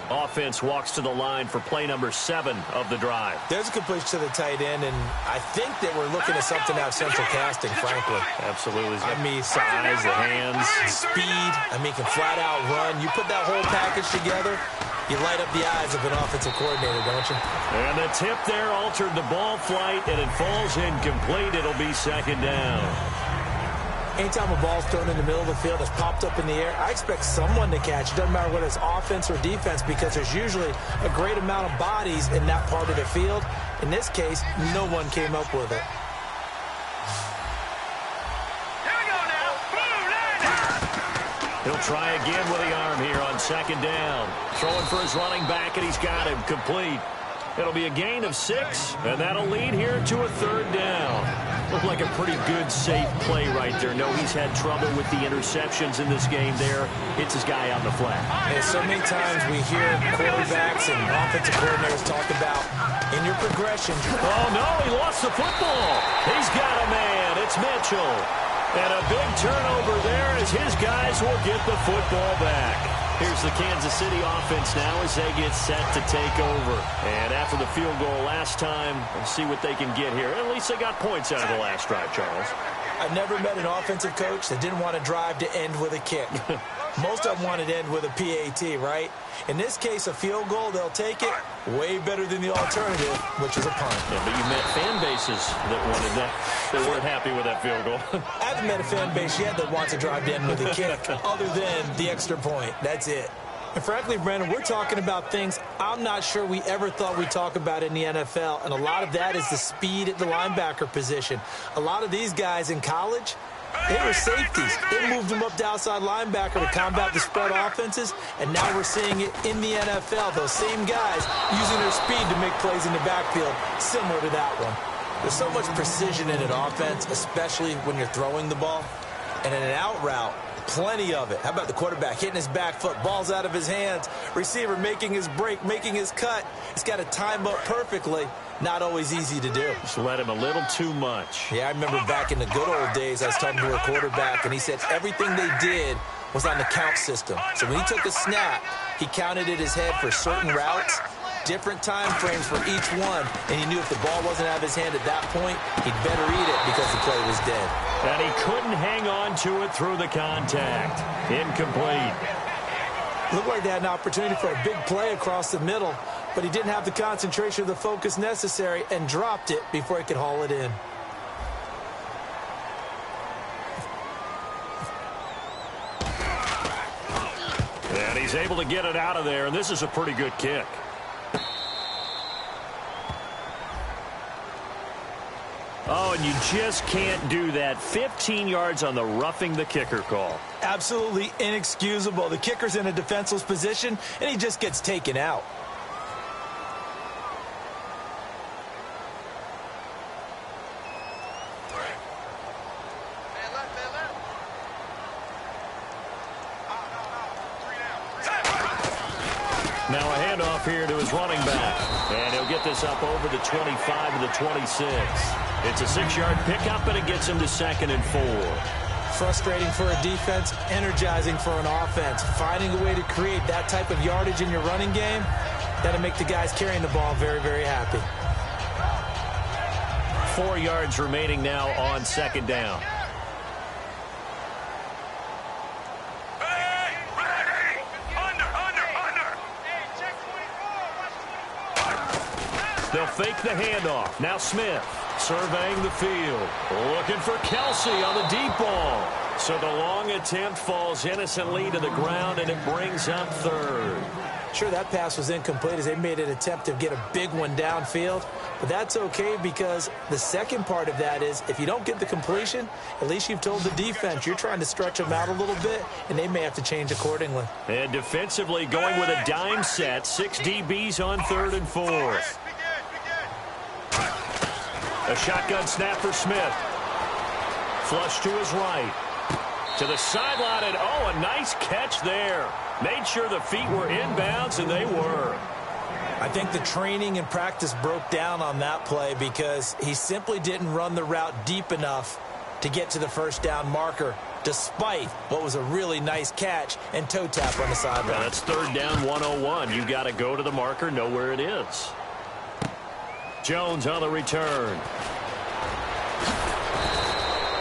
Offense walks to the line for play number 7 of the drive. There's a completion to the tight end, and I think that we're looking at something out of central casting, frankly. Absolutely. I mean, size, the hands. Speed. I mean, can flat out run. You put that whole package together, you light up the eyes of an offensive coordinator, don't you? And the tip there altered the ball flight, and it falls incomplete. It'll be 2nd down. Anytime a ball's thrown in the middle of the field, it's popped up in the air, I expect someone to catch. It doesn't matter whether it's offense or defense because there's usually a great amount of bodies in that part of the field. In this case, no one came up with it. Here we go now. Boom, He'll try again with the arm here on 2nd down. Throwing for his running back, and he's got him complete. It'll be a gain of 6, and that'll lead here to a 3rd down. Looked like a pretty good, safe play right there. No, he's had trouble with the interceptions in this game there. Hits his guy out in the flat. And so many times we hear quarterbacks and offensive coordinators talk about in your progression. Oh, no, he lost the football. He's got a man. It's Mitchell. And a big turnover there as his guys will get the football back. Here's the Kansas City offense now as they get set to take over. And after the field goal last time, we'll see what they can get here. At least they got points out of the last drive, Charles. I've never met an offensive coach that didn't want to drive to end with a kick. Most of them wanted to end with a PAT, right? In this case, a field goal, they'll take it. Way better than the alternative, which is a punt. Yeah, but you met fan bases that wanted that. They weren't happy with that field goal. I haven't met a fan base yet that wants to drive to end with a kick other than the extra point. That's it. And frankly, Brandon, we're talking about things I'm not sure we ever thought we'd talk about in the NFL, and a lot of that is the speed at the linebacker position. A lot of these guys in college, they were safeties. They moved them up to outside linebacker to combat the spread offenses, and now we're seeing it in the NFL. Those same guys using their speed to make plays in the backfield, similar to that one. There's so much precision in an offense, especially when you're throwing the ball. And in an out route, plenty of it. How about the quarterback hitting his back foot, balls out of his hands, receiver making his break, making his cut. He's got to time up perfectly. Not always easy to do. Just let him a little too much. Yeah, I remember back in the good old days, I was talking to a quarterback, and he said everything they did was on the count system. So when he took a snap, he counted in his head for certain routes, different time frames for each one, and he knew if the ball wasn't out of his hand at that point, he'd better eat it because the play was dead. And he couldn't hang on to it through the contact. Incomplete. Looked like they had an opportunity for a big play across the middle, but he didn't have the concentration or the focus necessary and dropped it before he could haul it in. And he's able to get it out of there, and this is a pretty good kick. Oh, and you just can't do that. 15 yards on the roughing the kicker call. Absolutely inexcusable. The kicker's in a defenseless position, and he just gets taken out. Now a handoff here to his running back. And he'll get this up over the 25 to the 26. It's a 6-yard pickup, and it gets him to 2nd and 4. Frustrating for a defense, energizing for an offense. Finding a way to create that type of yardage in your running game, that'll make the guys carrying the ball very, very happy. 4 yards remaining now on 2nd down. They'll fake the handoff. Now Smith surveying the field. Looking for Kelsey on the deep ball. So the long attempt falls innocently to the ground, and it brings up third. Sure, that pass was incomplete as they made an attempt to get a big one downfield. But that's okay because the second part of that is if you don't get the completion, at least you've told the defense you're trying to stretch them out a little bit, and they may have to change accordingly. And defensively going with a dime set. 6 DBs on 3rd and 4. A shotgun snap for Smith. Flush to his right. To the sideline, and oh, a nice catch there. Made sure the feet were inbounds, and they were. I think the training and practice broke down on that play because he simply didn't run the route deep enough to get to the first down marker, despite what was a really nice catch and toe tap on the sideline. Yeah, that's 3rd down 101. You got to go to the marker, know where it is. Jones on the return.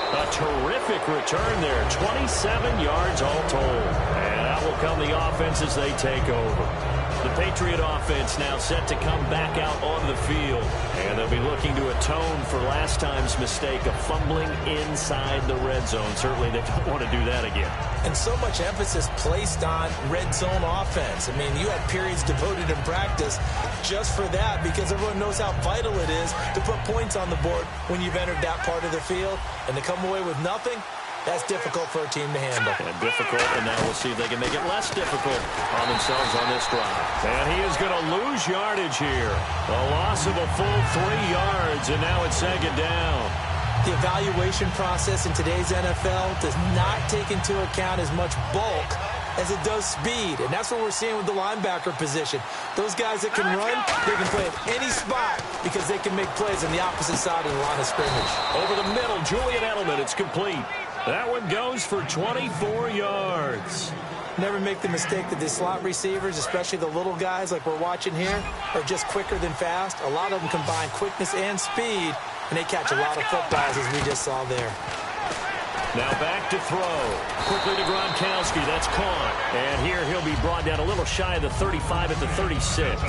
A terrific return there. 27 yards all told. And out will come the offense as they take over. The Patriot offense now set to come back out onto the field. And they'll be looking to atone for last time's mistake of fumbling inside the red zone. Certainly they don't want to do that again. And so much emphasis placed on red zone offense. I mean, you had periods devoted in practice just for that because everyone knows how vital it is to put points on the board when you've entered that part of the field. And to come away with nothing, that's difficult for a team to handle. And difficult, and now we'll see if they can make it less difficult on themselves on this drive. And he is going to lose yardage here. A loss of a full 3 yards, and now it's 2nd down. The evaluation process in today's NFL does not take into account as much bulk as it does speed, and that's what we're seeing with the linebacker position. Those guys that can run, they can play at any spot because they can make plays on the opposite side of the line of scrimmage. Over the middle, Julian Edelman, it's complete. That one goes for 24 yards. Never make the mistake that the slot receivers, especially the little guys like we're watching here, are just quicker than fast. A lot of them combine quickness and speed, and they catch a lot of footballs as we just saw there. Now back to throw. Quickly to Gronkowski. That's caught. And here he'll be brought down a little shy of the 35 at the 36.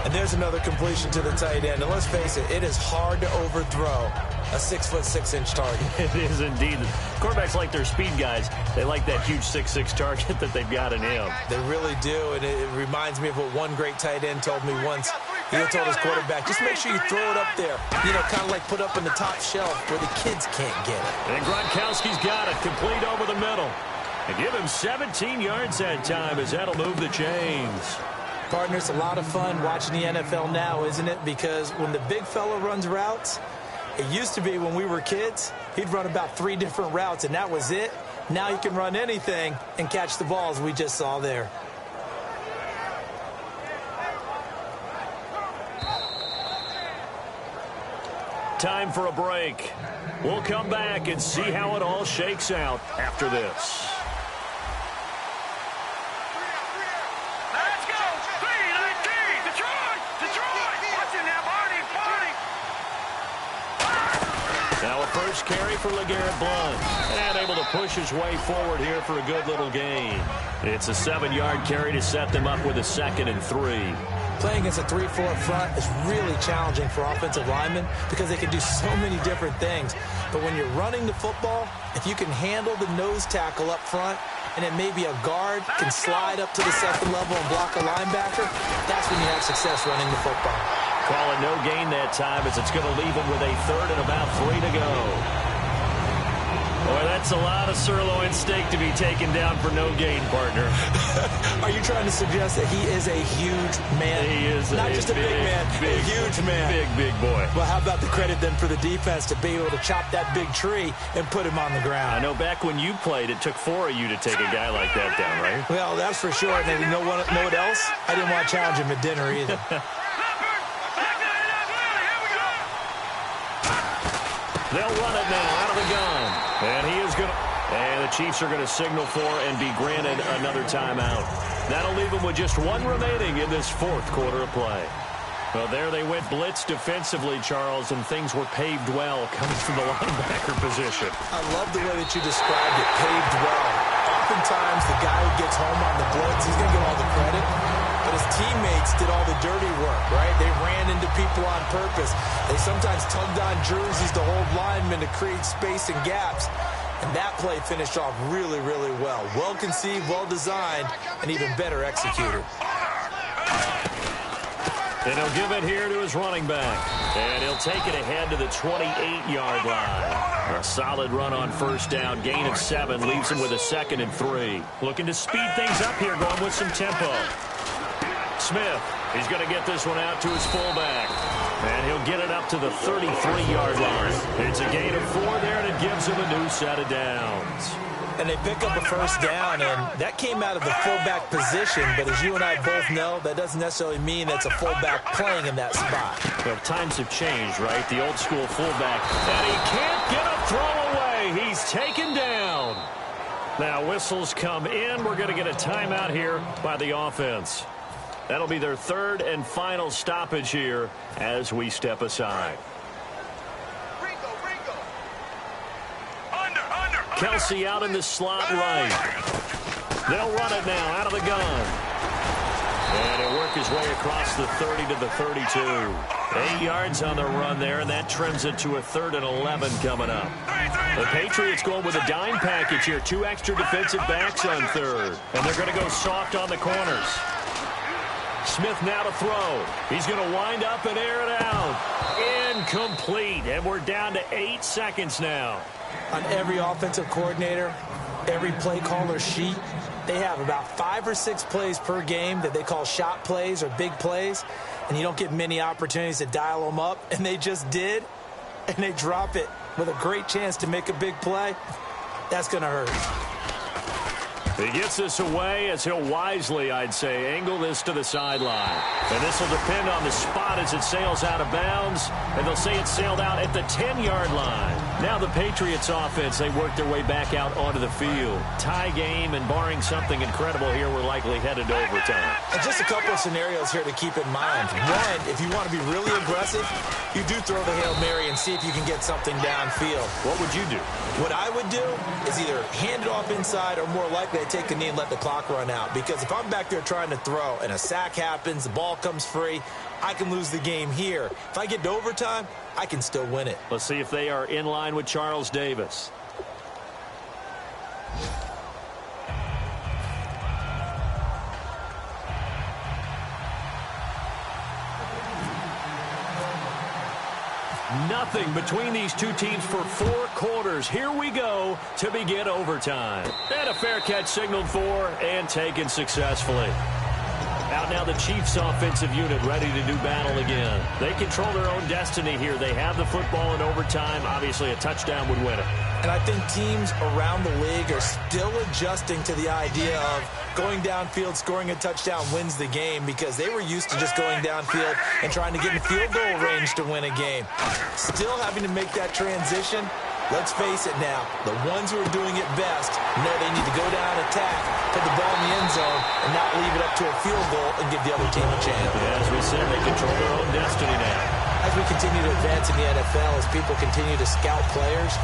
And there's another completion to the tight end. And let's face it, it is hard to overthrow a 6'6" target. It is indeed. Quarterbacks like their speed guys. They like that huge 6'6" target that they've got in him. They really do. And it reminds me of what one great tight end told me once. He told his quarterback, just make sure you throw it up there. You know, kind of like put up in the top shelf where the kids can't get it. And Gronkowski's got it. Complete over the middle. And give him 17 yards that time as that'll move the chains. Partner, it's a lot of fun watching the NFL now, isn't it? Because when the big fella runs routes, it used to be when we were kids, he'd run about 3 different routes, and that was it. Now he can run anything and catch the balls we just saw there. Time for a break. We'll come back and see how it all shakes out after this. Let's go! 3-19! Detroit! Detroit! Watch it now, Barney! Now a first carry for LeGarrette Blount. And able to push his way forward here for a good little gain. It's a 7-yard carry to set them up with a 2nd and 3. Playing against a 3-4 front is really challenging for offensive linemen because they can do so many different things. But when you're running the football, if you can handle the nose tackle up front, and then maybe a guard can slide up to the 2nd level and block a linebacker, that's when you have success running the football. Call it no gain that time as it's going to leave him with a 3rd and about 3 to go. Boy, that's a lot of sirloin steak to be taken down for no gain, partner. Are you trying to suggest that he is a huge man? He is not just a big man, a huge man. Big boy. Well, how about the credit then for the defense to be able to chop that big tree and put him on the ground? I know back when you played, it took 4 of you to take a guy like that down, right? Well, that's for sure. And you know what else? I didn't want to challenge him at dinner either. They'll run it now out of the gun. And he is going to... And the Chiefs are going to signal for and be granted another timeout. That'll leave them with just 1 remaining in this 4th quarter of play. Well, there they went blitz defensively, Charles, and things were paved well coming from the linebacker position. I love the way that you described it, paved well. Oftentimes, the guy who gets home on the blitz, he's going to get all the credit. But it's teammates did all the dirty work, right? They ran into people on purpose. They sometimes tugged on jerseys to hold linemen to create space and gaps. And that play finished off really, really well. Well conceived, well designed, and even better executed. And he'll give it here to his running back. And he'll take it ahead to the 28-yard line. A solid run on first down. Gain of 7 leaves him with a 2nd and 3. Looking to speed things up here, going with some tempo. Smith, he's going to get this one out to his fullback. And he'll get it up to the 33-yard line. It's a gain of 4 there, and it gives him a new set of downs. And they pick up a first down, and that came out of the fullback position. But as you and I both know, that doesn't necessarily mean that's a fullback playing in that spot. Well, times have changed, right? The old school fullback. And he can't get a throw away. He's taken down. Now whistles come in. We're going to get a timeout here by the offense. That'll be their 3rd and final stoppage here as we step aside. Kelsey out in the slot right. They'll run it now out of the gun. And he'll work his way across the 30 to the 32. 8 yards on the run there, and that trims it to a 3rd and 11 coming up. The Patriots going with a dime package here. 2 extra defensive backs on 3rd. And they're going to go soft on the corners. Smith now to throw. He's going to wind up and air it out. Incomplete. And we're down to 8 seconds now. On every offensive coordinator, every play caller sheet, they have about 5 or 6 plays per game that they call shot plays or big plays, and you don't get many opportunities to dial them up, and they just did, and they drop it with a great chance to make a big play. That's going to hurt. He gets this away as he'll wisely, I'd say, angle this to the sideline. And this will depend on the spot as it sails out of bounds. And they'll say it sailed out at the 10-yard line. Now the Patriots offense, they work their way back out onto the field. Tie game, and barring something incredible here, we're likely headed to overtime. And just a couple of scenarios here to keep in mind. One, if you want to be really aggressive, you do throw the Hail Mary and see if you can get something downfield. What would you do? What I would do is either hand it off inside or more likely I take a knee and let the clock run out. Because if I'm back there trying to throw and a sack happens, the ball comes free, I can lose the game here. If I get to overtime, I can still win it. Let's see if they are in line with Charles Davis. Nothing between these two teams for 4 quarters. Here we go to begin overtime. And a fair catch signaled for and taken successfully. Out now the Chiefs offensive unit ready to do battle again. They control their own destiny here. They have the football in overtime. Obviously a touchdown would win it. And I think teams around the league are still adjusting to the idea of going downfield, scoring a touchdown wins the game, because they were used to just going downfield and trying to get in field goal range to win a game. Still having to make that transition. Let's face it now, the ones who are doing it best know they need to go down, attack, put the ball in the end zone, and not leave it up to a field goal and give the other team a chance. Yeah, as we said, they control their own destiny now. As we continue to advance in the NFL, as people continue to scout players,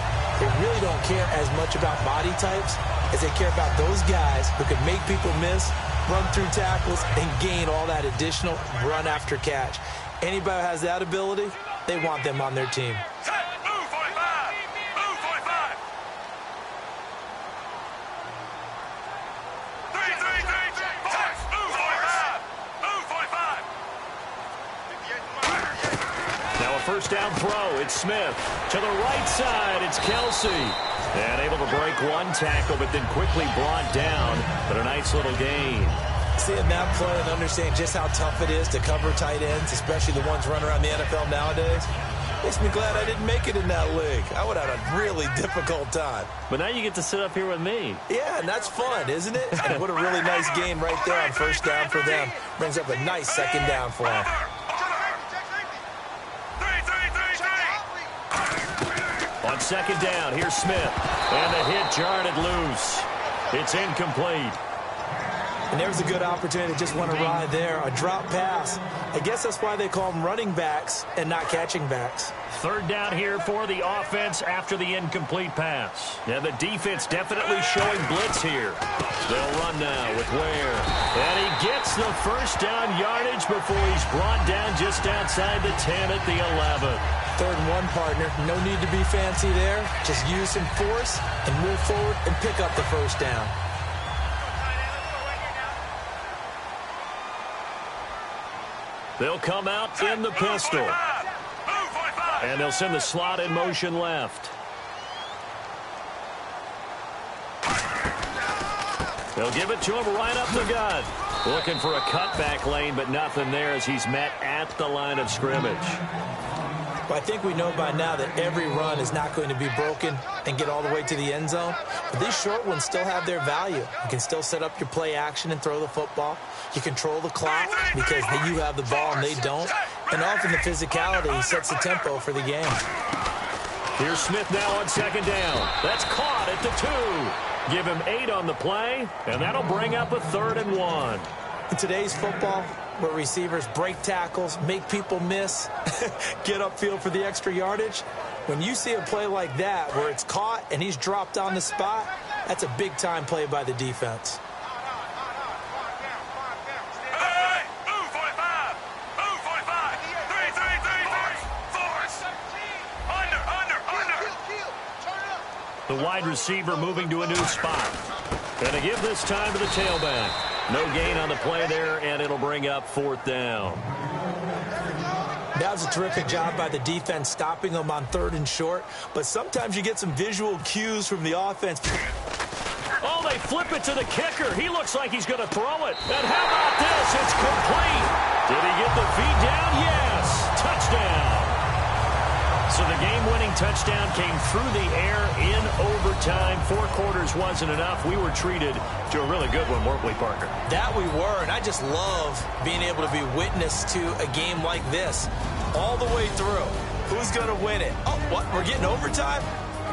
they really don't care as much about body types as they care about those guys who can make people miss, run through tackles, and gain all that additional run after catch. Anybody who has that ability, they want them on their team. First down throw, it's Smith. To the right side, it's Kelsey. And able to break one tackle, but then quickly brought down. But a nice little gain. Seeing that play and understanding just how tough it is to cover tight ends, especially the ones running around the NFL nowadays, makes me glad I didn't make it in that league. I would have had a really difficult time. But now you get to sit up here with me. Yeah, and that's fun, isn't it? And what a really nice gain right there on first down for them. Brings up a nice second down for them. On second down, here's Smith. And the hit jarred it loose. It's incomplete. And there's a good opportunity to just want to ride there. A drop pass. I guess that's why they call them running backs and not catching backs. Third down here for the offense after the incomplete pass. Yeah, the defense definitely showing blitz here. They'll run now with Ware. And he gets the first down yardage before he's brought down just outside the 10 at the 11. 3rd and 1, partner. No need to be fancy there. Just use some force and move forward and pick up the first down. They'll come out in the pistol. And they'll send the slot in motion left. They'll give it to him right up the gut. Looking for a cutback lane, but nothing there as he's met at the line of scrimmage. Well, I think we know by now that every run is not going to be broken and get all the way to the end zone. But these short ones still have their value. You can still set up your play action and throw the football. You control the clock because you have the ball and they don't. And often the physicality sets the tempo for the game. Here's Smith now on 2nd down. That's caught at the 2. Give him 8 on the play, and that'll bring up a 3rd and 1. In today's football, where receivers break tackles, make people miss, get upfield for the extra yardage, when you see a play like that where it's caught and he's dropped on the spot, that's a big-time play by the defense. The wide receiver moving to a new spot. And to give this time to the tailback. No gain on the play there, and it'll bring up 4th down. That was a terrific job by the defense stopping them on 3rd and short. But sometimes you get some visual cues from the offense. Oh, they flip it to the kicker. He looks like he's going to throw it. And how about this? It's complete. Did he get the feet down? Yes. Touchdown. So the game-winning touchdown came through the air in overtime. 4 quarters wasn't enough. We were treated to a really good one, weren't we, partner? That we were, and I just love being able to be witness to a game like this all the way through. Who's going to win it? Oh, what? We're getting overtime?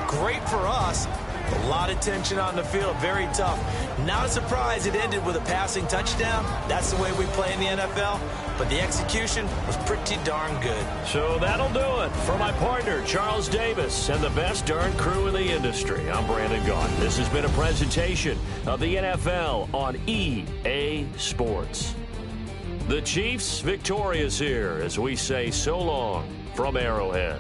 Great for us. A lot of tension on the field. Very tough. Not a surprise it ended with a passing touchdown. That's the way we play in the NFL. But the execution was pretty darn good. So that'll do it. For my partner, Charles Davis, and the best darn crew in the industry, I'm Brandon Gaughan. This has been a presentation of the NFL on EA Sports. The Chiefs victorious here as we say so long from Arrowhead.